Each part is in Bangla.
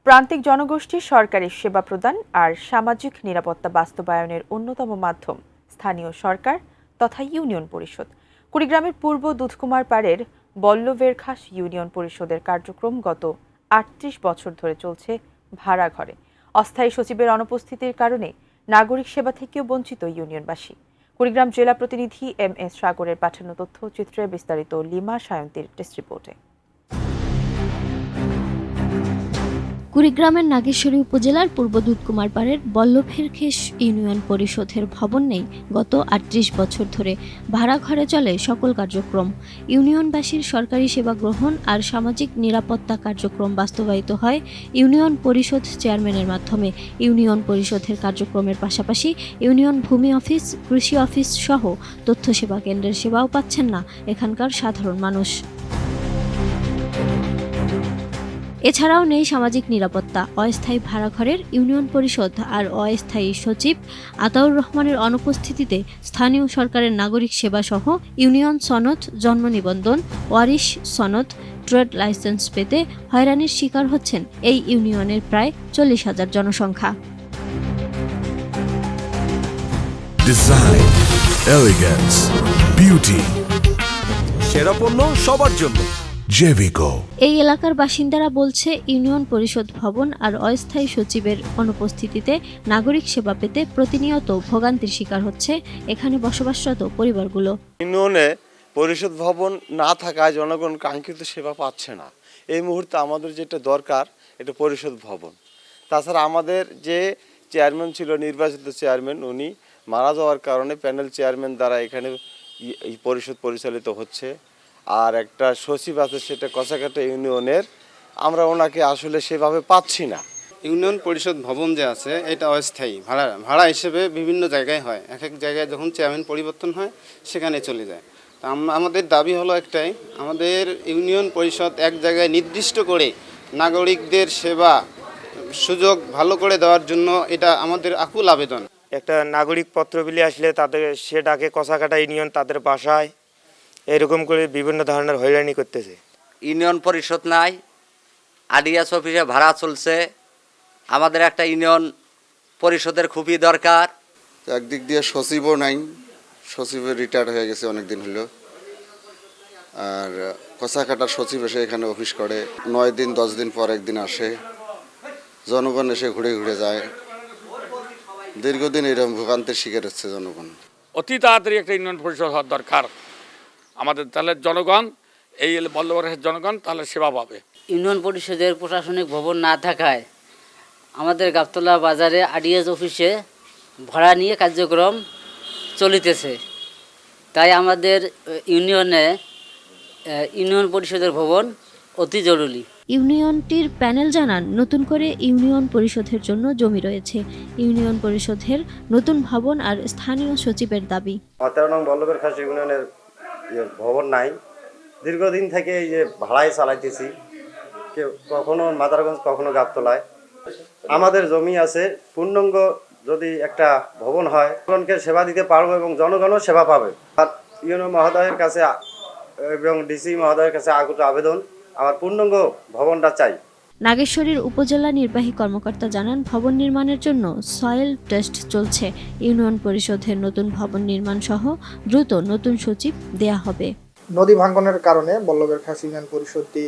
প্রান্তিক জনগোষ্ঠীর সরকারি সেবা প্রদান আর সামাজিক নিরাপত্তা বাস্তবায়নের অন্যতম মাধ্যম স্থানীয় সরকার তথা ইউনিয়ন পরিষদ। কুড়িগ্রামের পূর্ব দুধকুমার পাড়ের বল্লভেরখাস ইউনিয়ন পরিষদের কার্যক্রম গত ৩৮ বছর ধরে চলছে ভাড়া ঘরে। অস্থায়ী সচিবের অনুপস্থিতির কারণে নাগরিক সেবা থেকেও বঞ্চিত ইউনিয়নবাসী। কুড়িগ্রাম জেলা প্রতিনিধি MS সাগরের পাঠানো তথ্যচিত্রে বিস্তারিত লিমা সায়ন্তীর টেস্ট রিপোর্টে। কুড়িগ্রামের নাগেশ্বরী উপজেলার পূর্ব দুধকুমার পাড়ের বল্লভেরখাস ইউনিয়ন পরিষদের ভবন নেই গত ৩৮ বছর ধরে। ভাড়া ঘরে চলে সকল কার্যক্রম। ইউনিয়নবাসীর সরকারি সেবা গ্রহণ আর সামাজিক নিরাপত্তা কার্যক্রম বাস্তবায়িত হয় ইউনিয়ন পরিষদ চেয়ারম্যানের মাধ্যমে। ইউনিয়ন পরিষদের কার্যক্রমের পাশাপাশি ইউনিয়ন ভূমি অফিস, কৃষি অফিস সহ তথ্য সেবা কেন্দ্রের সেবাও পাচ্ছেন না এখানকার সাধারণ মানুষ। এছাড়াও নেই সামাজিক নিরাপত্তা। অস্থায়ী ভাড়াঘরের ইউনিয়ন পরিষদ আর অস্থায়ী সচিব আতাউর রহমানের অনুপস্থিতিতে স্থানীয় সরকারের নাগরিক সেবা সহ ইউনিয়ন সনদ, জন্ম নিবন্ধন, ওয়ারিশ সনদ, ট্রেড লাইসেন্স পেতে হয়রানির শিকার হচ্ছেন এই ইউনিয়নের প্রায় ৪০,০০০ জনসংখ্যা। ডিজাইন, এলিগেন্স, বিউটি, সেরা পণ্য সবার জন্য জেভিকো। এই এলাকার বাসিন্দারা বলছে, ইউনিয়ন পরিষদ ভবন আর অস্থায়ী সচিবের অনুপস্থিতিতে নাগরিক সেবা পেতে প্রতিনিয়ত ভোগান্তির শিকার হচ্ছে এখানে বসবাসরত পরিবারগুলো। ইউনিয়নে পরিষদ ভবন না থাকায় জনগণ কাঙ্ক্ষিত সেবা পাচ্ছে না। এই মুহূর্তে আমাদের যেটা দরকার এটা পরিষদ ভবন। তাছাড়া আমাদের যে চেয়ারম্যান ছিল, নির্বাচিত চেয়ারম্যান, উনি মারা যাওয়ার কারণে প্যানেল চেয়ারম্যান দ্বারা এখানে পরিষদ পরিচালিত হচ্ছে। আর একটা সচিব আছে, সেটা কচাকাটা ইউনিয়নের, আমরা ওনাকে আসলে সেভাবে পাচ্ছি না। ইউনিয়ন পরিষদ ভবন যে আছে এটা অস্থায়ী ভাড়া হিসেবে বিভিন্ন জায়গায় হয়। এক এক জায়গায় যখন চেয়ারম্যান পরিবর্তন হয় সেখানে চলে যায়। তা আমাদের দাবি হলো একটাই, আমাদের ইউনিয়ন পরিষদ এক জায়গায় নির্দিষ্ট করে নাগরিকদের সেবা সুযোগ ভালো করে দেওয়ার জন্য এটা আমাদের আকুল আবেদন। একটা নাগরিক পত্র বিলি আসলে তাদের সে ডাকে কচাকাটা ইউনিয়ন তাদের বাসায়, এরকম করে বিভিন্ন ধরনের হয়রানি করতেছে। ইউনিয়ন পরিষদ নাই, আডিএস অফিসে ভাড়া চলছে। আমাদের একটা ইউনিয়ন পরিষদের খুবই দরকার। একদিক দিয়ে সচিবও নাই, সচিবের রিটায়ার হয়ে গেছে অনেক দিন হলো। আর কচাকাটার সচিব এসে এখানে অফিস করে 9 দিন 10 দিন পর একদিন আসে, জনগণ এসে ঘুরে ঘুরে যায়। দীর্ঘদিন এরকম ভোগান্তির শিকার হচ্ছে জনগণ। অতি তাড়াতাড়ি একটা ইউনিয়ন পরিষদ হওয়ার দরকার আমাদের, তাহলে জনগণ, এই বল্লভেরখাস জনগণ তাহলে সেবা পাবে। ইউনিয়ন পরিষদের প্রশাসনিক ভবন না থাকায় আমাদের গাবতলা বাজারে আডিএস অফিসে ভাড়া নিয়ে কার্যক্রম চলিতেছে। তাই আমাদের ইউনিয়ন পরিষদের ভবন অতি জরুরি। ইউনিয়নটির প্যানেল জানান, নতুন করে ইউনিয়ন পরিষদের জন্য জমি রয়েছে। ইউনিয়ন পরিষদের নতুন ভবন আর স্থানীয় সচিবের দাবি। ১৩ নং বল্লভেরখাস ইউনিয়নের ভবন নাই, দীর্ঘদিন থেকে এই যে ভাড়ায় চালাইতেছি, কখনো মাদারগঞ্জ কখনো গাবতলায়। আমাদের জমি আছে, পূর্ণাঙ্গ যদি একটা ভবন হয় জনগণকে সেবা দিতে পারবো এবং জনগণও সেবা পাবে। আর ইউনিয়ন মহোদয়ের কাছে এবং ডিসি মহোদয়ের কাছে আকুল আবেদন, আমার পূর্ণাঙ্গ ভবনটা চাই। নাগেশ্বরীর উপজেলা নির্বাহী কর্মকর্তা জানান, ভবন নির্মাণের জন্য সয়েল টেস্ট চলছে। ইউনিয়ন পরিষদের নতুন ভবন নির্মাণ সহ দ্রুত নতুন সচিব দেয়া হবে। নদী ভাঙ্গনের কারণে বল্লভেরখাস ইউনিয়ন পরিষদটি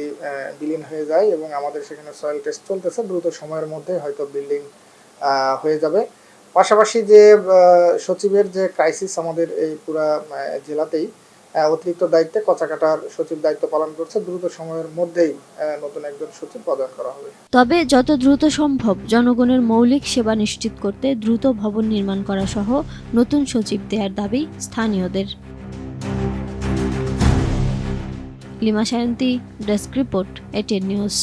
বিলীন হয়ে যায় এবং আমাদের সেখানে সয়েল টেস্ট চলতেছে। দ্রুত সময়ের মধ্যে হয়তো বিল্ডিং হয়ে যাবে। পাশাপাশি যে সচিবের যে ক্রাইসিস আমাদের এই পুরা জেলাতেই, অতিরিক্ত দায়িত্বে কচাকাটার সচিব দায়িত্ব পালন করছে। দ্রুত সময়ের মধ্যেই নতুন একজন সচিব প্রদান করা হবে। তবে যত দ্রুত সম্ভব জনগণের মৌলিক সেবা নিশ্চিত করতে দ্রুত ভবন নির্মাণ করা সহ নতুন সচিব দেওয়ার দাবি স্থানীয়দের। Lima Sayanti, desk report, ATN news.